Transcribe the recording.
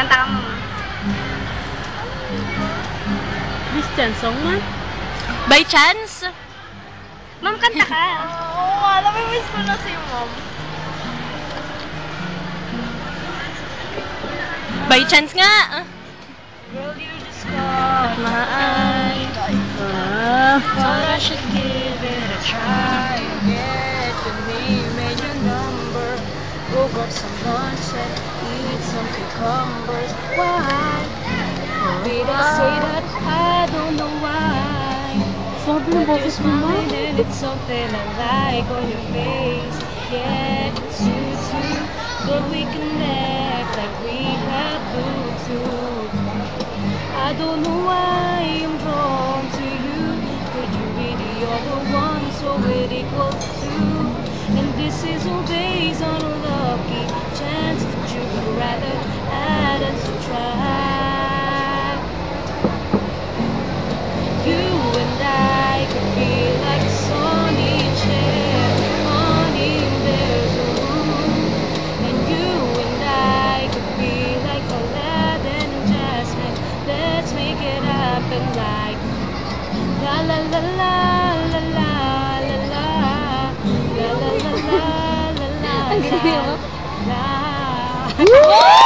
Kanta ka mo. Christian song man? By chance? Ma'am, kanta ka. Oo, alam mo, miss ko na si mom. By chance nga. Girl, you just caught my eye. Thought I should give it a try. Get your name and your number. Go grab some lunch and eat some cucumbers. Why? Did I say that? I don't know why. But you're smiling and it's something I like on your face. Yeah, it suits you, but we connect like we have Bluetooth. I don't know why I'm drawn to you. Could you be the other one so we're equal to? And this is all based on a lucky chance that you would rather add and subtract. You and I could be like a sunny chair, honey, there's a room. And you and I could be like Aladdin and Jasmine. Let's make it happen like la la la la la la la la la la la la la la la.